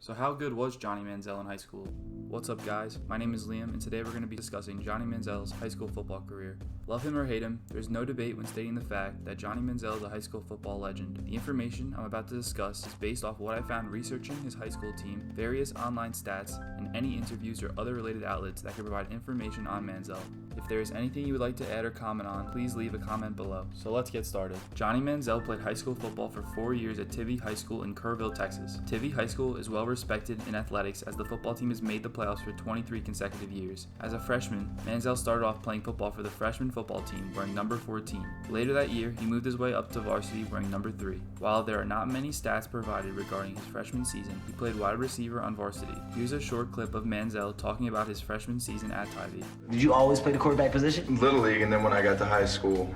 So how good was Johnny Manziel in high school? What's up guys, my name is Liam and today we're going to be discussing Johnny Manziel's high school football career. Love him or hate him, there's no debate when stating the fact that Johnny Manziel is a high school football legend. The information I'm about to discuss is based off what I found researching his high school team, various online stats, and any interviews or other related outlets that can provide information on Manziel. If there is anything you would like to add or comment on, please leave a comment below. So let's get started. Johnny Manziel played high school football for 4 years at Tivy High School in Kerrville, Texas. Tivy High School is well respected in athletics as the football team has made the playoffs for 23 consecutive years. As a freshman, Manziel started off playing football for the freshman football team wearing number 14. Later that year, he moved his way up to varsity wearing number 3. While there are not many stats provided regarding his freshman season, he played wide receiver on varsity. Here's a short clip of Manziel talking about his freshman season at Tivy. Did you always play the quarterback position? Little league, and then when I got to high school,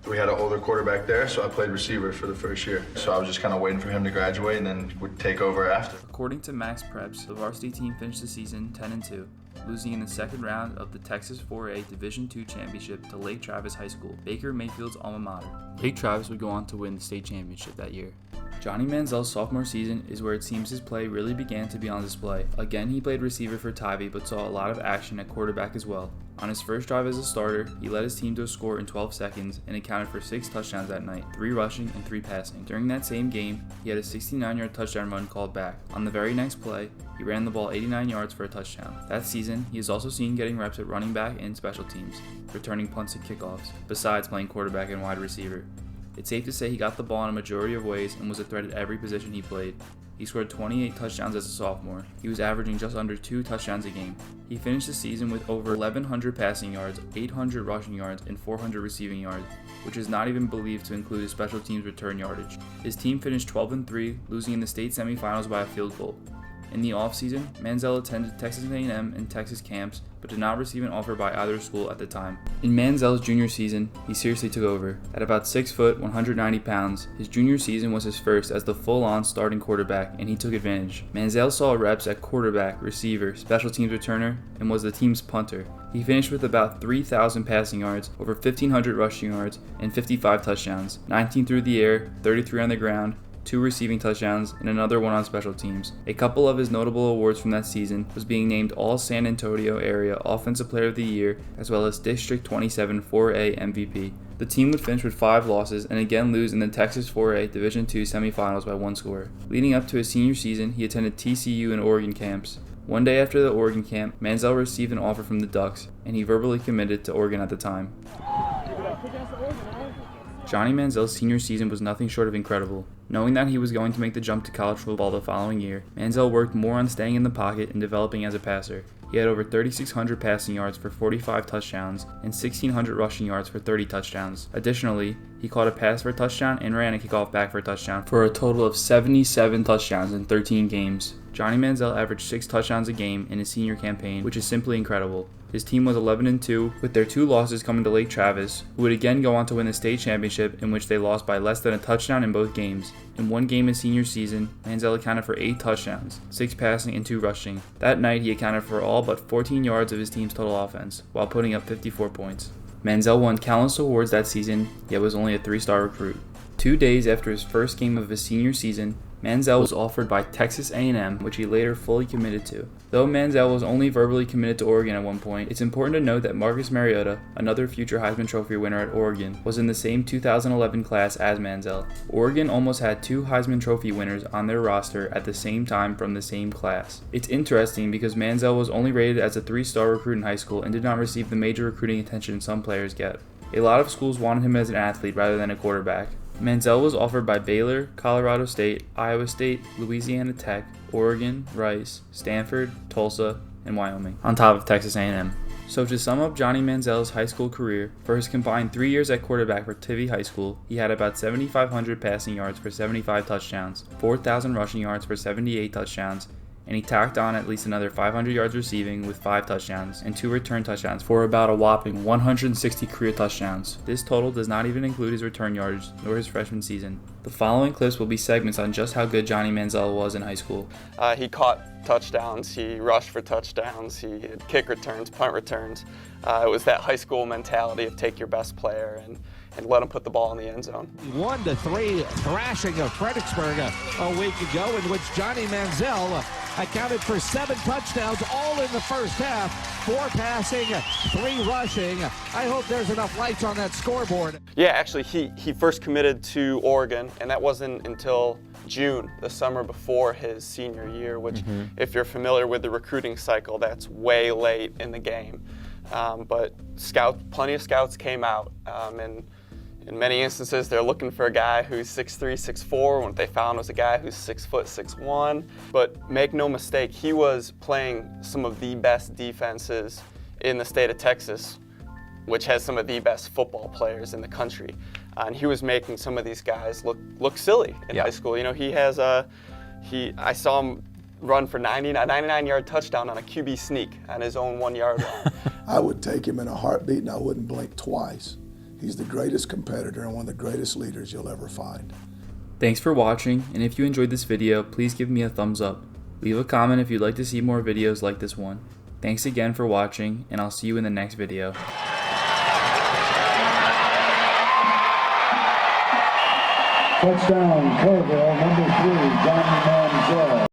we had an older quarterback there, so I played receiver for the first year. So I was just kind of waiting for him to graduate and then would take over after. According to Max Preps, the varsity team finished the season 10-2, losing in the second round of the Texas 4A Division II championship to Lake Travis High School, Baker Mayfield's alma mater. Lake Travis would go on to win the state championship that year. Johnny Manziel's sophomore season is where it seems his play really began to be on display. Again, he played receiver for Tivy, but saw a lot of action at quarterback as well. On his first drive as a starter, he led his team to a score in 12 seconds and accounted for 6 touchdowns that night, 3 rushing and 3 passing. During that same game, he had a 69-yard touchdown run called back. On the very next play, he ran the ball 89 yards for a touchdown. That season, he is also seen getting reps at running back and special teams, returning punts and kickoffs, besides playing quarterback and wide receiver. It's safe to say he got the ball in a majority of ways and was a threat at every position he played. He scored 28 touchdowns as a sophomore. He was averaging just under 2 touchdowns a game. He finished the season with over 1,100 passing yards, 800 rushing yards, and 400 receiving yards, which is not even believed to include his special teams return yardage. His team finished 12-3, losing in the state semifinals by a field goal. In the offseason, Manziel attended Texas A&M and Texas camps, but did not receive an offer by either school at the time. In Manziel's junior season, he seriously took over. At about 6 foot, 190 pounds, his junior season was his first as the full-on starting quarterback, and he took advantage. Manziel saw reps at quarterback, receiver, special teams returner, and was the team's punter. He finished with about 3,000 passing yards, over 1,500 rushing yards, and 55 touchdowns, 19 through the air, 33 on the ground, 2 receiving touchdowns, and another one on special teams. A couple of his notable awards from that season was being named All San Antonio Area Offensive Player of the Year, as well as District 27 4A MVP. The team would finish with 5 losses and again lose in the Texas 4A Division II semifinals by 1 score. Leading up to his senior season, he attended TCU and Oregon camps. One day after the Oregon camp, Manziel received an offer from the Ducks, and he verbally committed to Oregon at the time. Johnny Manziel's senior season was nothing short of incredible. Knowing that he was going to make the jump to college football the following year, Manziel worked more on staying in the pocket and developing as a passer. He had over 3,600 passing yards for 45 touchdowns and 1,600 rushing yards for 30 touchdowns. Additionally, he caught a pass for a touchdown and ran a kickoff back for a touchdown for a total of 77 touchdowns in 13 games. Johnny Manziel averaged 6 touchdowns a game in his senior campaign, which is simply incredible. His team was 11-2, with their 2 losses coming to Lake Travis, who would again go on to win the state championship, in which they lost by less than a touchdown in both games. In one game his senior season, Manziel accounted for 8 touchdowns, 6 passing and 2 rushing. That night he accounted for all but 14 yards of his team's total offense, while putting up 54 points. Manziel won countless awards that season, yet was only a 3-star recruit. 2 days after his first game of his senior season, Manziel was offered by Texas A&M, which he later fully committed to. Though Manziel was only verbally committed to Oregon at one point, it's important to note that Marcus Mariota, another future Heisman Trophy winner at Oregon, was in the same 2011 class as Manziel. Oregon almost had 2 Heisman Trophy winners on their roster at the same time from the same class. It's interesting because Manziel was only rated as a 3-star recruit in high school and did not receive the major recruiting attention some players get. A lot of schools wanted him as an athlete rather than a quarterback. Manziel was offered by Baylor, Colorado State, Iowa State, Louisiana Tech, Oregon, Rice, Stanford, Tulsa, and Wyoming, on top of Texas A&M. So to sum up Johnny Manziel's high school career, for his combined 3 years at quarterback for Tivy High School, he had about 7,500 passing yards for 75 touchdowns, 4,000 rushing yards for 78 touchdowns, and he tacked on at least another 500 yards receiving with 5 touchdowns and 2 return touchdowns for about a whopping 160 career touchdowns. This total does not even include his return yardage nor his freshman season. The following clips will be segments on just how good Johnny Manziel was in high school. He caught touchdowns, he rushed for touchdowns, he had kick returns, punt returns. It was that high school mentality of take your best player, and and let him put the ball in the end zone. 1-3 thrashing of Fredericksburg a week ago, in which Johnny Manziel accounted for 7 touchdowns, all in the first half, 4 passing, 3 rushing. I hope there's enough lights on that scoreboard. Yeah, actually, he first committed to Oregon, and that wasn't until June, the summer before his senior year, which, if you're familiar with the recruiting cycle, that's way late in the game. But plenty of scouts came out, and in many instances, they're looking for a guy who's 6'3", 6'4", what they found was a guy who's 6 foot, 6'1". But make no mistake, he was playing some of the best defenses in the state of Texas, which has some of the best football players in the country. And he was making some of these guys look silly in high school. You know, I saw him run for a 99-yard touchdown on a QB sneak on his own 1-yard line. I would take him in a heartbeat, and I wouldn't blink twice. He's the greatest competitor and one of the greatest leaders you'll ever find. Thanks for watching, and if you enjoyed this video, please give me a thumbs up. Leave a comment if you'd like to see more videos like this one. Thanks again for watching, and I'll see you in the next video. Touchdown, Kerrville, number 3, Johnny Manziel.